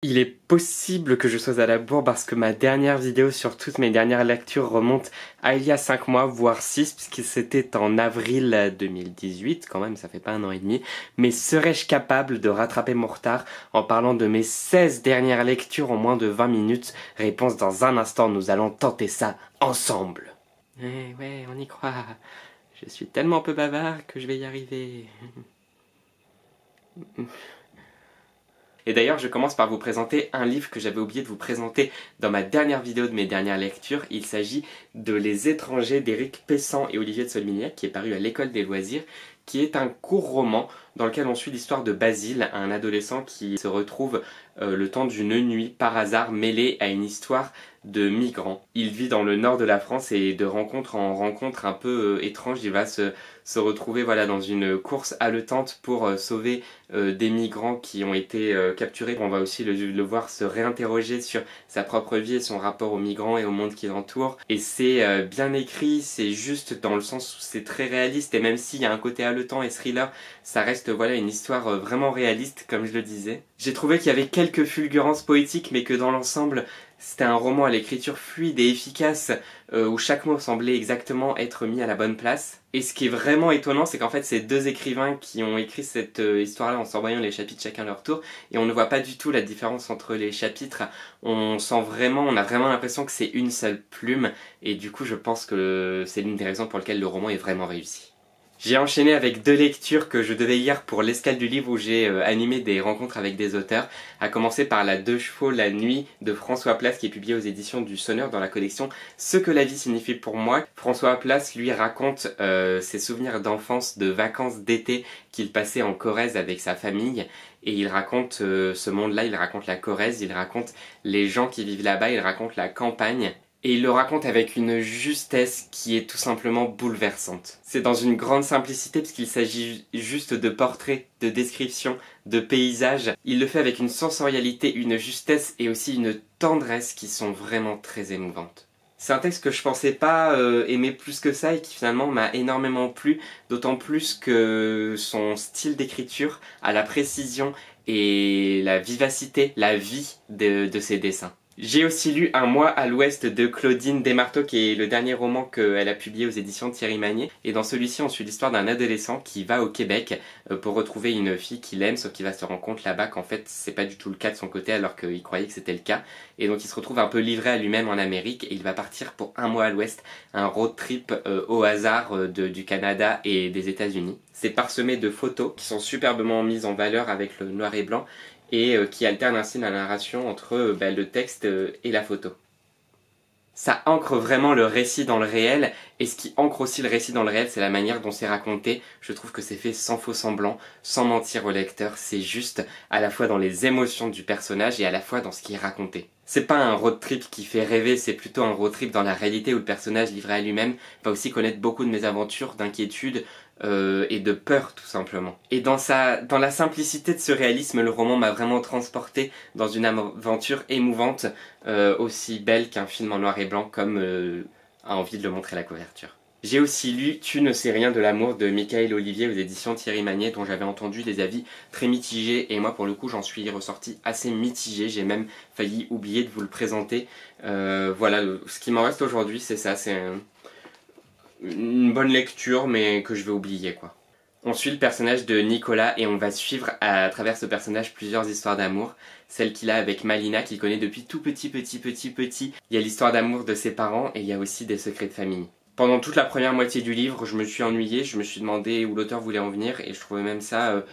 Il est possible que je sois à la bourre parce que ma dernière vidéo sur toutes mes dernières lectures remonte à il y a 5 mois, voire 6, puisque c'était en avril 2018, quand même ça fait pas un an et demi. Mais serais-je capable de rattraper mon retard en parlant de mes 16 dernières lectures en moins de 20 minutes? Réponse dans un instant, nous allons tenter ça ensemble. Ouais, on y croit. Je suis tellement peu bavard que je vais y arriver. Et d'ailleurs, je commence par vous présenter un livre que j'avais oublié de vous présenter dans ma dernière vidéo de mes dernières lectures. Il s'agit de Les Étrangers d'Éric Pessan et Olivier de Solminiac, qui est paru à l'École des Loisirs, qui est un court roman dans lequel on suit l'histoire de Basile, un adolescent qui se retrouve le temps d'une nuit par hasard mêlé à une histoire de migrants. Il vit dans le nord de la France et de rencontre en rencontre un peu étrange, il va se retrouver voilà, dans une course haletante pour sauver des migrants qui ont été capturés. On va aussi le voir se réinterroger sur sa propre vie et son rapport aux migrants et au monde qui l'entoure. Et c'est bien écrit, c'est juste dans le sens où c'est très réaliste, et même s'il y a un côté haletant et thriller, ça reste voilà une histoire vraiment réaliste, comme je le disais. J'ai trouvé qu'il y avait quelques fulgurances poétiques, mais que dans l'ensemble, c'était un roman à l'écriture fluide et efficace, où chaque mot semblait exactement être mis à la bonne place. Et ce qui est vraiment étonnant, c'est qu'en fait, c'est deux écrivains qui ont écrit cette histoire-là en s'envoyant les chapitres chacun leur tour, et on ne voit pas du tout la différence entre les chapitres. On a vraiment l'impression que c'est une seule plume, et du coup, je pense que c'est l'une des raisons pour lesquelles le roman est vraiment réussi. J'ai enchaîné avec 2 lectures que je devais hier pour l'escale du livre où j'ai animé des rencontres avec des auteurs, à commencer par La Deux Chevaux la nuit de François Place qui est publié aux éditions du Sonneur dans la collection Ce que la vie signifie pour moi. François Place lui raconte ses souvenirs d'enfance, de vacances d'été qu'il passait en Corrèze avec sa famille, et il raconte ce monde-là, il raconte la Corrèze, il raconte les gens qui vivent là-bas, il raconte la campagne. Et il le raconte avec une justesse qui est tout simplement bouleversante. C'est dans une grande simplicité puisqu'il s'agit juste de portraits, de descriptions, de paysages. Il le fait avec une sensorialité, une justesse et aussi une tendresse qui sont vraiment très émouvantes. C'est un texte que je pensais pas aimer plus que ça et qui finalement m'a énormément plu, d'autant plus que son style d'écriture a la précision et la vivacité, la vie de ses dessins. J'ai aussi lu Un mois à l'ouest de Claudine Desmarteaux, qui est le dernier roman qu'elle a publié aux éditions Thierry Magnier. Et dans celui-ci, on suit l'histoire d'un adolescent qui va au Québec pour retrouver une fille qu'il aime, sauf qu'il va se rendre compte là-bas qu'en fait, c'est pas du tout le cas de son côté, alors qu'il croyait que c'était le cas. Et donc, il se retrouve un peu livré à lui-même en Amérique, et il va partir pour un mois à l'ouest, un road trip au hasard du Canada et des États-Unis. C'est parsemé de photos qui sont superbement mises en valeur avec le noir et blanc, et qui alterne ainsi la narration entre le texte et la photo. Ça ancre vraiment le récit dans le réel, et ce qui ancre aussi le récit dans le réel, c'est la manière dont c'est raconté. Je trouve que c'est fait sans faux semblant, sans mentir au lecteur, c'est juste à la fois dans les émotions du personnage et à la fois dans ce qui est raconté. C'est pas un road trip qui fait rêver, c'est plutôt un road trip dans la réalité où le personnage livré à lui-même va aussi connaître beaucoup de mésaventures, d'inquiétudes, et de peur tout simplement. Et dans la simplicité de ce réalisme, le roman m'a vraiment transporté dans une aventure émouvante, aussi belle qu'un film en noir et blanc comme a envie de le montrer la couverture. J'ai aussi lu Tu ne sais rien de l'amour de Michael Olivier aux éditions Thierry Magnier, dont j'avais entendu des avis très mitigés, et moi pour le coup j'en suis ressorti assez mitigé, j'ai même failli oublier de vous le présenter. Voilà, ce qui m'en reste aujourd'hui c'est ça, c'est une bonne lecture mais que je vais oublier quoi. On suit le personnage de Nicolas et on va suivre à travers ce personnage plusieurs histoires d'amour. Celle qu'il a avec Malina qu'il connaît depuis tout petit. Il y a l'histoire d'amour de ses parents et il y a aussi des secrets de famille. Pendant toute la première moitié du livre, je me suis ennuyé, je me suis demandé où l'auteur voulait en venir et je trouvais même ça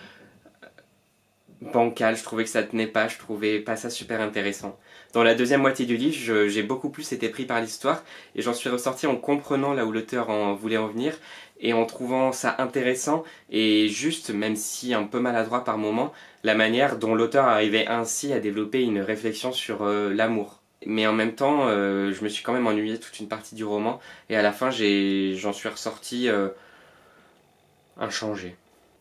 bancal, je trouvais que ça tenait pas, je trouvais pas ça super intéressant. Dans la deuxième moitié du livre, j'ai beaucoup plus été pris par l'histoire et j'en suis ressorti en comprenant là où l'auteur voulait en venir et en trouvant ça intéressant et juste, même si un peu maladroit par moments, la manière dont l'auteur arrivait ainsi à développer une réflexion sur l'amour. Mais en même temps, je me suis quand même ennuyé toute une partie du roman et à la fin j'en suis ressorti inchangé.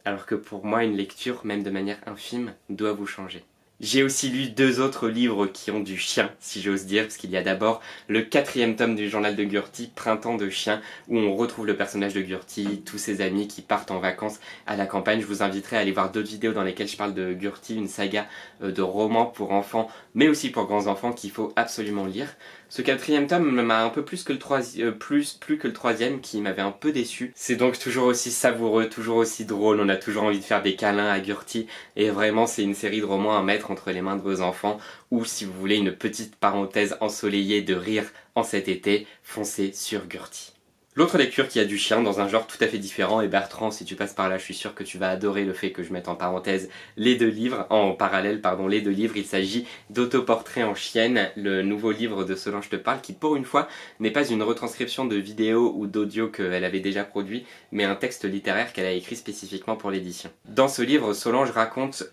Alors que pour moi, une lecture, même de manière infime, doit vous changer. J'ai aussi lu 2 autres livres qui ont du chien, si j'ose dire, parce qu'il y a d'abord le 4e tome du journal de Gurty, Printemps de chien, où on retrouve le personnage de Gurty, tous ses amis qui partent en vacances à la campagne. Je vous inviterai à aller voir d'autres vidéos dans lesquelles je parle de Gurty, une saga de romans pour enfants, mais aussi pour grands enfants qu'il faut absolument lire. Ce 4e tome m'a un peu plus que le 3e qui m'avait un peu déçu. C'est donc toujours aussi savoureux, toujours aussi drôle, on a toujours envie de faire des câlins à Gurty, et vraiment c'est une série de romans à mettre entre les mains de vos enfants, ou si vous voulez une petite parenthèse ensoleillée de rire en cet été, foncez sur Gurty. L'autre lecture qui a du chien dans un genre tout à fait différent, et Bertrand, si tu passes par là, je suis sûr que tu vas adorer le fait que je mette en parenthèse les 2 livres, en parallèle, pardon, les 2 livres. Il s'agit d'Autoportrait en chienne, le nouveau livre de Solange Te Parle, qui pour une fois n'est pas une retranscription de vidéo ou d'audio qu'elle avait déjà produit, mais un texte littéraire qu'elle a écrit spécifiquement pour l'édition. Dans ce livre, Solange raconte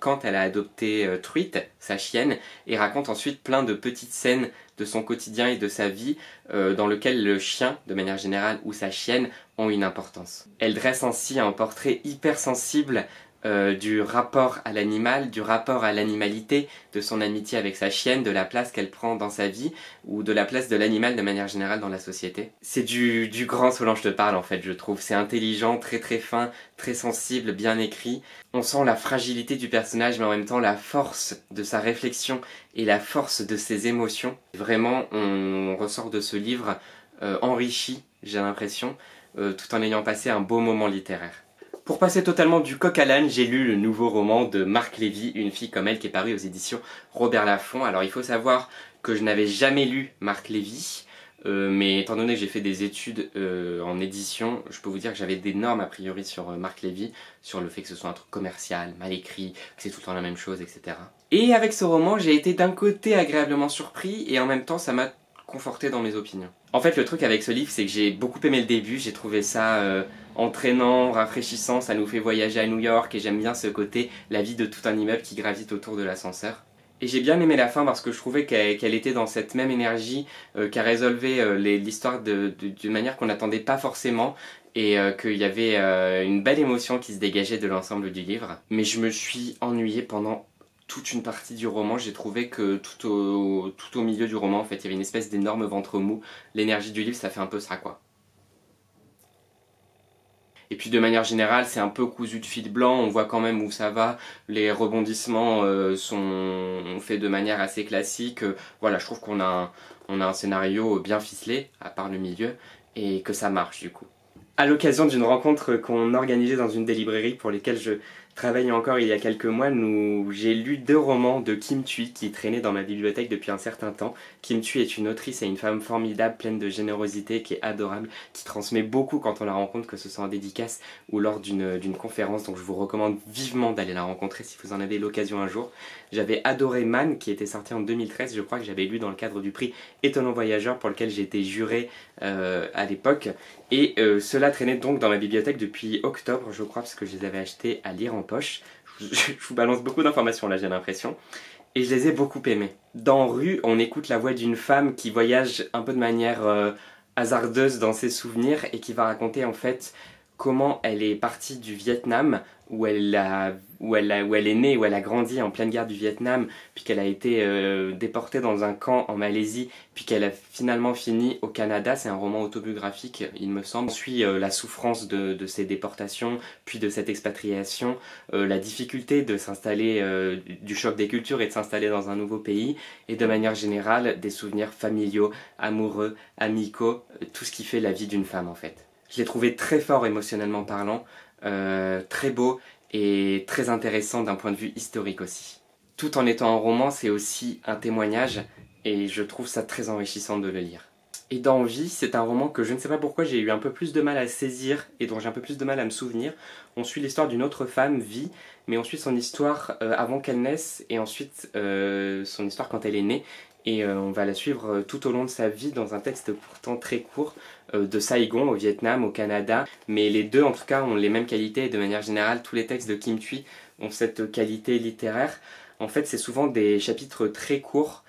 quand elle a adopté Truite, sa chienne, et raconte ensuite plein de petites scènes de son quotidien et de sa vie dans lequel le chien, de manière générale, ou sa chienne ont une importance. Elle dresse ainsi un portrait hyper sensible du rapport à l'animal, du rapport à l'animalité, de son amitié avec sa chienne, de la place qu'elle prend dans sa vie, ou de la place de l'animal de manière générale dans la société. C'est du grand Solange Te Parle en fait, je trouve. C'est intelligent, très très fin, très sensible, bien écrit. On sent la fragilité du personnage, mais en même temps la force de sa réflexion et la force de ses émotions. Vraiment, on ressort de ce livre enrichi, j'ai l'impression, tout en ayant passé un beau moment littéraire. Pour passer totalement du coq à l'âne, j'ai lu le nouveau roman de Marc Lévy, Une fille comme elle, qui est paru aux éditions Robert Laffont. Alors il faut savoir que je n'avais jamais lu Marc Lévy, mais étant donné que j'ai fait des études en édition, je peux vous dire que j'avais d'énormes a priori sur Marc Lévy, sur le fait que ce soit un truc commercial, mal écrit, que c'est tout le temps la même chose, etc. Et avec ce roman, j'ai été d'un côté agréablement surpris, et en même temps ça m'a conforté dans mes opinions. En fait, le truc avec ce livre, c'est que j'ai beaucoup aimé le début, j'ai trouvé ça entraînant, rafraîchissant, ça nous fait voyager à New York, et j'aime bien ce côté, la vie de tout un immeuble qui gravite autour de l'ascenseur. Et j'ai bien aimé la fin parce que je trouvais qu'elle était dans cette même énergie, qu'elle résolvait l'histoire d'une manière qu'on n'attendait pas forcément, et qu'il y avait une belle émotion qui se dégageait de l'ensemble du livre. Mais je me suis ennuyée pendant toute une partie du roman. J'ai trouvé que tout au milieu du roman, en fait, il y avait une espèce d'énorme ventre mou. L'énergie du livre, ça fait un peu ça, quoi. Et puis de manière générale, c'est un peu cousu de fil blanc, on voit quand même où ça va, les rebondissements sont faits de manière assez classique. Voilà, je trouve qu'on a un scénario bien ficelé, à part le milieu, et que ça marche du coup. À l'occasion d'une rencontre qu'on organisait dans une des librairies pour lesquelles je travaille encore il y a quelques mois, j'ai lu 2 romans de Kim Thuy qui traînaient dans ma bibliothèque depuis un certain temps. Kim Thuy est une autrice et une femme formidable, pleine de générosité, qui est adorable, qui transmet beaucoup quand on la rencontre, que ce soit en dédicace ou lors d'une conférence, donc je vous recommande vivement d'aller la rencontrer si vous en avez l'occasion un jour. J'avais adoré Man, qui était sorti en 2013, je crois que j'avais lu dans le cadre du prix Étonnant Voyageur, pour lequel j'ai été juré à l'époque, et cela traînait donc dans ma bibliothèque depuis octobre, je crois, parce que je les avais achetés à lire en poche. Je vous balance beaucoup d'informations là, j'ai l'impression. Et je les ai beaucoup aimés. Dans Rue, on écoute la voix d'une femme qui voyage un peu de manière hasardeuse dans ses souvenirs et qui va raconter en fait comment elle est partie du Vietnam, où elle est née, où elle a grandi en pleine guerre du Vietnam, puis qu'elle a été déportée dans un camp en Malaisie, puis qu'elle a finalement fini au Canada. C'est un roman autobiographique, il me semble. On suit la souffrance de ces déportations, puis de cette expatriation, la difficulté de s'installer, du choc des cultures et de s'installer dans un nouveau pays, et de manière générale, des souvenirs familiaux, amoureux, amicaux, tout ce qui fait la vie d'une femme en fait. Je l'ai trouvé très fort émotionnellement parlant, très beau et très intéressant d'un point de vue historique aussi. Tout en étant un roman, c'est aussi un témoignage et je trouve ça très enrichissant de le lire. Et dans Vie, c'est un roman que je ne sais pas pourquoi j'ai eu un peu plus de mal à saisir et dont j'ai un peu plus de mal à me souvenir. On suit l'histoire d'une autre femme, Vie, mais on suit son histoire avant qu'elle naisse et ensuite son histoire quand elle est née. Et on va la suivre tout au long de sa vie dans un texte pourtant très court, de Saigon au Vietnam, au Canada. Mais les deux en tout cas ont les mêmes qualités et de manière générale tous les textes de Kim Thuy ont cette qualité littéraire. En fait c'est souvent des chapitres très courts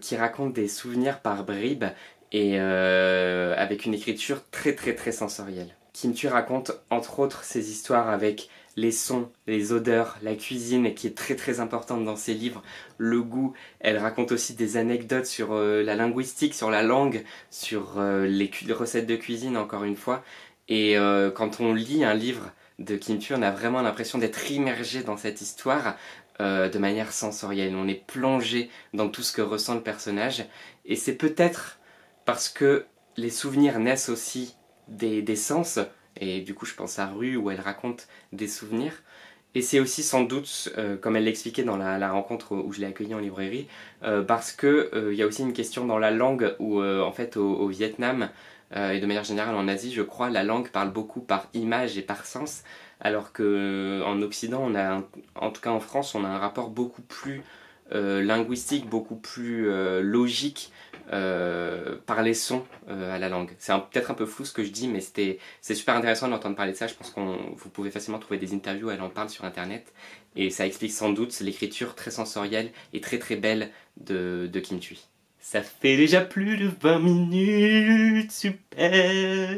qui racontent des souvenirs par bribes et avec une écriture très sensorielle. Kim Thuy raconte entre autres ses histoires avec les sons, les odeurs, la cuisine qui est très importante dans ses livres, le goût. Elle raconte aussi des anecdotes sur la linguistique, sur la langue, sur les recettes de cuisine encore une fois. Et quand on lit un livre de Kim Thuy, on a vraiment l'impression d'être immergé dans cette histoire de manière sensorielle. On est plongé dans tout ce que ressent le personnage. Et c'est peut-être parce que les souvenirs naissent aussi des sens, et du coup je pense à Rue où elle raconte des souvenirs, et c'est aussi sans doute, comme elle l'expliquait dans la rencontre où je l'ai accueillie en librairie, parce que il y a aussi une question dans la langue où en fait au Vietnam et de manière générale en Asie je crois, la langue parle beaucoup par image et par sens, alors que en Occident on a, en tout cas en France, on a un rapport beaucoup plus linguistique, beaucoup plus logique par les sons à la langue. C'est peut-être un peu flou ce que je dis, mais c'est super intéressant d'entendre parler de ça. Je pense que vous pouvez facilement trouver des interviews où elle en parle sur internet, et ça explique sans doute l'écriture très sensorielle et très belle de Kim Thuy. Ça fait déjà plus de 20 minutes, super!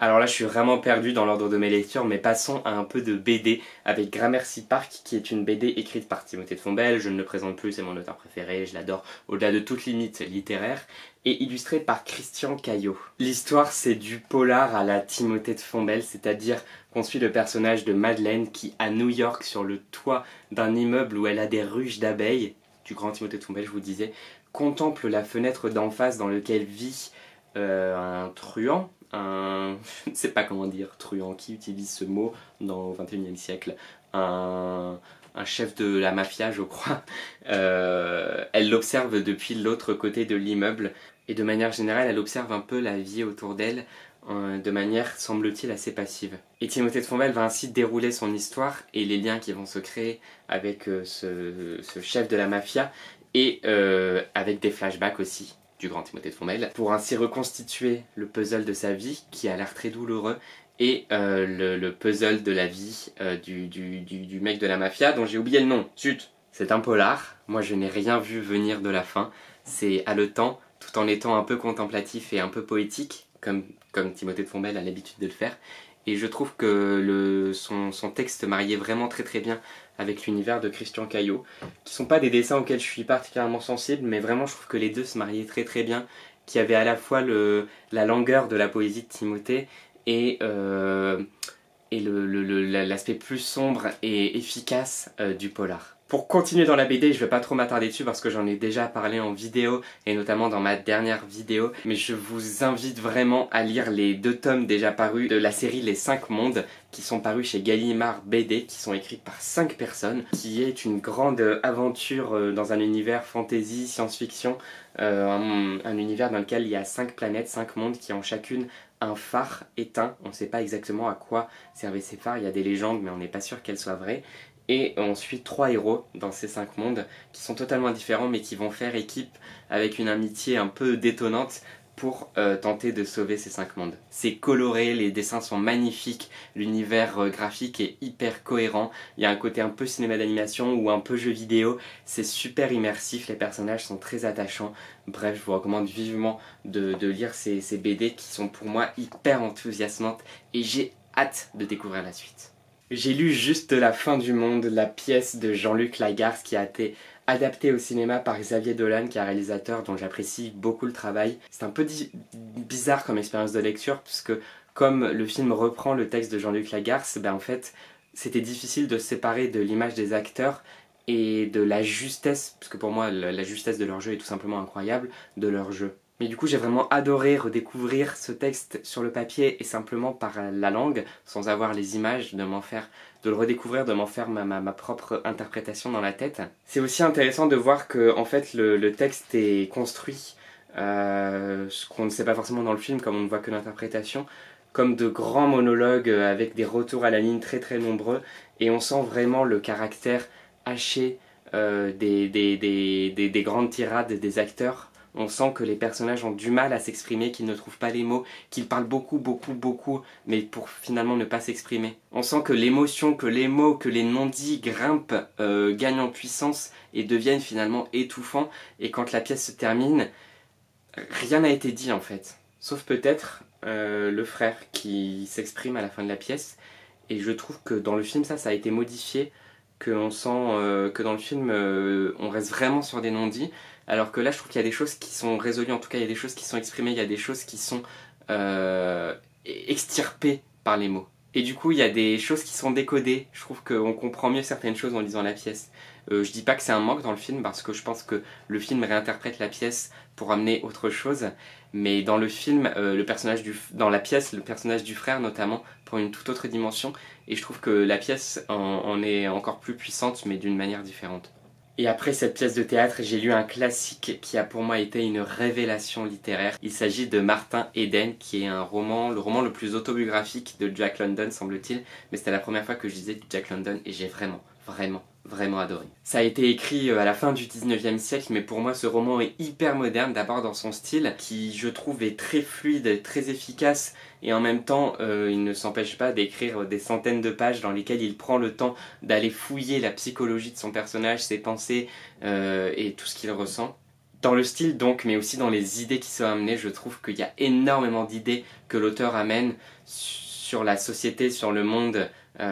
Alors là, je suis vraiment perdu dans l'ordre de mes lectures, mais passons à un peu de BD avec Gramercy Park, qui est une BD écrite par Timothée de Fombelle. Je ne le présente plus, c'est mon auteur préféré, je l'adore au-delà de toute limite littéraire, et illustré par Christian Caillot. L'histoire, c'est du polar à la Timothée de Fombelle, c'est-à-dire qu'on suit le personnage de Madeleine qui, à New York, sur le toit d'un immeuble où elle a des ruches d'abeilles, du grand Timothée de Fombelle, je vous disais, contemple la fenêtre d'en face dans laquelle vit un truand, je ne sais pas comment dire, truand, qui utilise ce mot dans le XXIe siècle, un chef de la mafia je crois. Elle l'observe depuis l'autre côté de l'immeuble, et de manière générale elle observe un peu la vie autour d'elle de manière, semble-t-il, assez passive. Et Timothée de Fombelle va ainsi dérouler son histoire et les liens qui vont se créer avec ce chef de la mafia, et avec des flashbacks aussi du grand Timothée de Fombelle, pour ainsi reconstituer le puzzle de sa vie, qui a l'air très douloureux, et le puzzle de la vie du mec de la mafia, dont j'ai oublié le nom. Zut! C'est un polar, moi je n'ai rien vu venir de la fin, c'est haletant, tout en étant un peu contemplatif et un peu poétique, comme Timothée de Fombelle a l'habitude de le faire, et je trouve que son texte mariait vraiment très bien avec l'univers de Christian Caillot, qui sont pas des dessins auxquels je suis particulièrement sensible, mais vraiment je trouve que les deux se mariaient très bien, qui avaient à la fois la langueur de la poésie de Timothée et l'aspect plus sombre et efficace du polar. Pour continuer dans la BD, je ne vais pas trop m'attarder dessus parce que j'en ai déjà parlé en vidéo, et notamment dans ma dernière vidéo, mais je vous invite vraiment à lire les 2 tomes déjà parus de la série Les 5 mondes, qui sont parus chez Gallimard BD, qui sont écrits par 5 personnes, qui est une grande aventure dans un univers fantasy, science-fiction, un univers dans lequel il y a 5 planètes, 5 mondes qui ont chacune un phare éteint. On ne sait pas exactement à quoi servaient ces phares, il y a des légendes mais on n'est pas sûr qu'elles soient vraies. Et on suit 3 héros dans ces 5 mondes qui sont totalement différents mais qui vont faire équipe avec une amitié un peu détonnante pour tenter de sauver ces 5 mondes. C'est coloré, les dessins sont magnifiques, l'univers graphique est hyper cohérent, il y a un côté un peu cinéma d'animation ou un peu jeu vidéo, c'est super immersif, les personnages sont très attachants. Bref, je vous recommande vivement de lire ces BD qui sont pour moi hyper enthousiasmantes, et j'ai hâte de découvrir la suite. J'ai lu Juste la fin du monde, la pièce de Jean-Luc Lagarce qui a été adaptée au cinéma par Xavier Dolan, qui est un réalisateur dont j'apprécie beaucoup le travail. C'est un peu bizarre comme expérience de lecture, puisque comme le film reprend le texte de Jean-Luc Lagarce, en fait c'était difficile de se séparer de l'image des acteurs et de la justesse, parce que pour moi la justesse de leur jeu est tout simplement incroyable, de leur jeu. Mais du coup j'ai vraiment adoré redécouvrir ce texte sur le papier et simplement par la langue, sans avoir les images, de le redécouvrir, de m'en faire ma propre interprétation dans la tête. C'est aussi intéressant de voir que en fait le texte est construit, ce qu'on ne sait pas forcément dans le film comme on ne voit que l'interprétation, comme de grands monologues avec des retours à la ligne très nombreux, et on sent vraiment le caractère haché des grandes tirades des acteurs. On sent que les personnages ont du mal à s'exprimer, qu'ils ne trouvent pas les mots, qu'ils parlent beaucoup, mais pour finalement ne pas s'exprimer. On sent que l'émotion, que les mots, que les non-dits grimpent, gagnent en puissance et deviennent finalement étouffants. Et quand la pièce se termine, rien n'a été dit en fait. Sauf peut-être le frère qui s'exprime à la fin de la pièce. Et je trouve que dans le film, ça a été modifié, qu'on sent que dans le film, on reste vraiment sur des non-dits, alors que là, je trouve qu'il y a des choses qui sont résolues, en tout cas, il y a des choses qui sont exprimées, il y a des choses qui sont extirpées par les mots. Et du coup, il y a des choses qui sont décodées. Je trouve qu'on comprend mieux certaines choses en lisant la pièce. Je dis pas que c'est un manque dans le film, parce que je pense que le film réinterprète la pièce pour amener autre chose. Mais dans le film, dans la pièce, le personnage du frère notamment prend une toute autre dimension. Et je trouve que la pièce en est encore plus puissante, mais d'une manière différente. Et après cette pièce de théâtre, j'ai lu un classique qui a pour moi été une révélation littéraire. Il s'agit de Martin Eden, qui est le roman le plus autobiographique de Jack London, semble-t-il. Mais c'était la première fois que je lisais du Jack London et j'ai vraiment adoré. Ça a été écrit à la fin du 19e siècle, mais pour moi ce roman est hyper moderne, d'abord dans son style, qui je trouve est très fluide, très efficace, et en même temps il ne s'empêche pas d'écrire des centaines de pages dans lesquelles il prend le temps d'aller fouiller la psychologie de son personnage, ses pensées et tout ce qu'il ressent. Dans le style donc, mais aussi dans les idées qui sont amenées, je trouve qu'il y a énormément d'idées que l'auteur amène sur la société, sur le monde,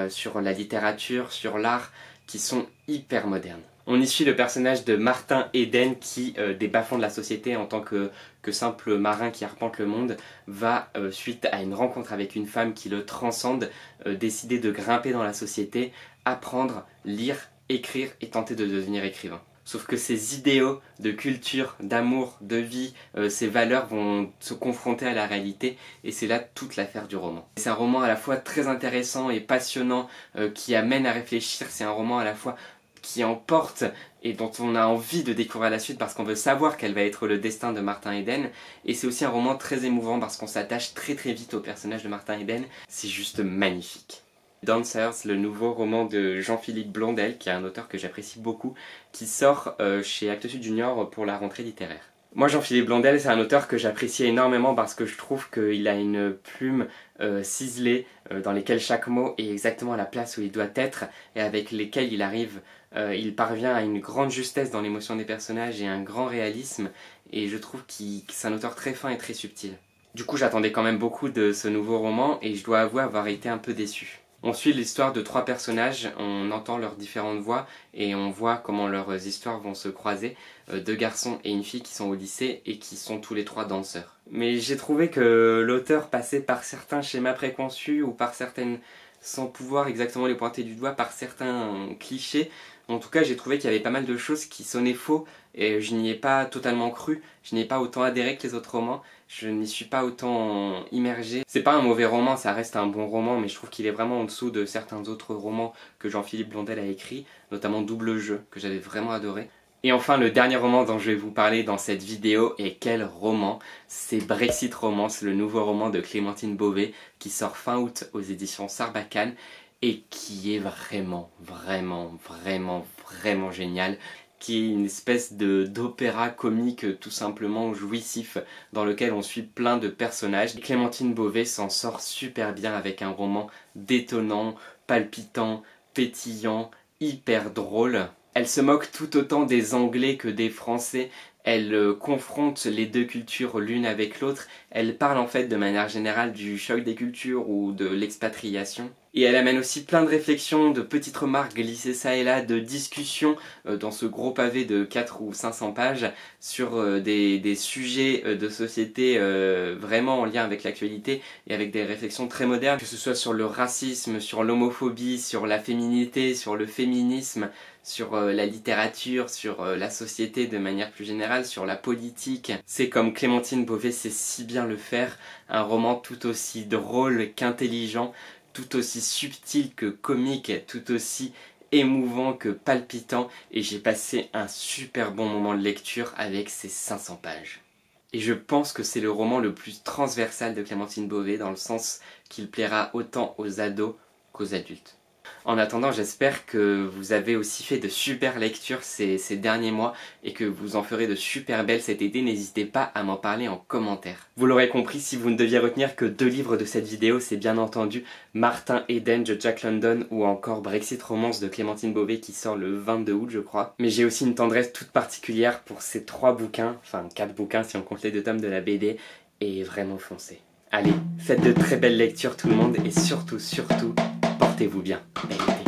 sur la littérature, sur l'art, qui sont hyper modernes. On y suit le personnage de Martin Eden qui, des bas-fonds de la société en tant que simple marin qui arpente le monde, va, suite à une rencontre avec une femme qui le transcende, décider de grimper dans la société, apprendre, lire, écrire et tenter de devenir écrivain. Sauf que ces idéaux de culture, d'amour, de vie, ces valeurs vont se confronter à la réalité et c'est là toute l'affaire du roman. C'est un roman à la fois très intéressant et passionnant qui amène à réfléchir, c'est un roman à la fois qui emporte et dont on a envie de découvrir la suite parce qu'on veut savoir quel va être le destin de Martin Eden, et c'est aussi un roman très émouvant parce qu'on s'attache très vite au personnage de Martin Eden, c'est juste magnifique. Dancers, le nouveau roman de Jean-Philippe Blondel, qui est un auteur que j'apprécie beaucoup, qui sort chez Actes Sud Junior pour la rentrée littéraire. Moi, Jean-Philippe Blondel, c'est un auteur que j'apprécie énormément parce que je trouve qu'il a une plume ciselée dans lesquelles chaque mot est exactement à la place où il doit être et avec lesquels il parvient à une grande justesse dans l'émotion des personnages et un grand réalisme, et je trouve que c'est un auteur très fin et très subtil. Du coup, j'attendais quand même beaucoup de ce nouveau roman et je dois avouer avoir été un peu déçu. On suit l'histoire de 3 personnages, on entend leurs différentes voix et on voit comment leurs histoires vont se croiser. 2 garçons et une fille qui sont au lycée et qui sont tous les 3 danseurs. Mais j'ai trouvé que l'auteur passait par certains schémas préconçus ou par certaines, sans pouvoir exactement les pointer du doigt, par certains clichés. En tout cas, j'ai trouvé qu'il y avait pas mal de choses qui sonnaient faux et je n'y ai pas totalement cru. Je n'y ai pas autant adhéré que les autres romans. Je n'y suis pas autant immergé. C'est pas un mauvais roman, ça reste un bon roman, mais je trouve qu'il est vraiment en dessous de certains autres romans que Jean-Philippe Blondel a écrits, notamment Double Jeu, que j'avais vraiment adoré. Et enfin, le dernier roman dont je vais vous parler dans cette vidéo, et quel roman, c'est Brexit Romance, le nouveau roman de Clémentine Beauvais, qui sort fin août aux éditions Sarbacane, et qui est vraiment génial, qui est une espèce d'opéra comique tout simplement jouissif dans lequel on suit plein de personnages. Et Clémentine Beauvais s'en sort super bien avec un roman détonnant, palpitant, pétillant, hyper drôle. Elle se moque tout autant des Anglais que des Français. Elle confronte les deux cultures l'une avec l'autre. Elle parle en fait de manière générale du choc des cultures ou de l'expatriation. Et elle amène aussi plein de réflexions, de petites remarques glissées ça et là, de discussions dans ce gros pavé de 400 ou 500 pages sur des sujets de société vraiment en lien avec l'actualité et avec des réflexions très modernes, que ce soit sur le racisme, sur l'homophobie, sur la féminité, sur le féminisme, sur la littérature, sur la société de manière plus générale, sur la politique. C'est comme Clémentine Beauvais sait si bien le faire, un roman tout aussi drôle qu'intelligent, tout aussi subtil que comique, tout aussi émouvant que palpitant, et j'ai passé un super bon moment de lecture avec ces 500 pages. Et je pense que c'est le roman le plus transversal de Clémentine Beauvais, dans le sens qu'il plaira autant aux ados qu'aux adultes. En attendant, j'espère que vous avez aussi fait de super lectures ces derniers mois et que vous en ferez de super belles cet été. N'hésitez pas à m'en parler en commentaire. Vous l'aurez compris, si vous ne deviez retenir que 2 livres de cette vidéo, c'est bien entendu Martin Eden de Jack London ou encore Brexit Romance de Clémentine Beauvais qui sort le 22 août je crois. Mais j'ai aussi une tendresse toute particulière pour ces 3 bouquins, enfin 4 bouquins si on compte les 2 tomes de la BD, et vraiment foncez. Allez, faites de très belles lectures tout le monde et surtout, portez-vous bien. Belle été.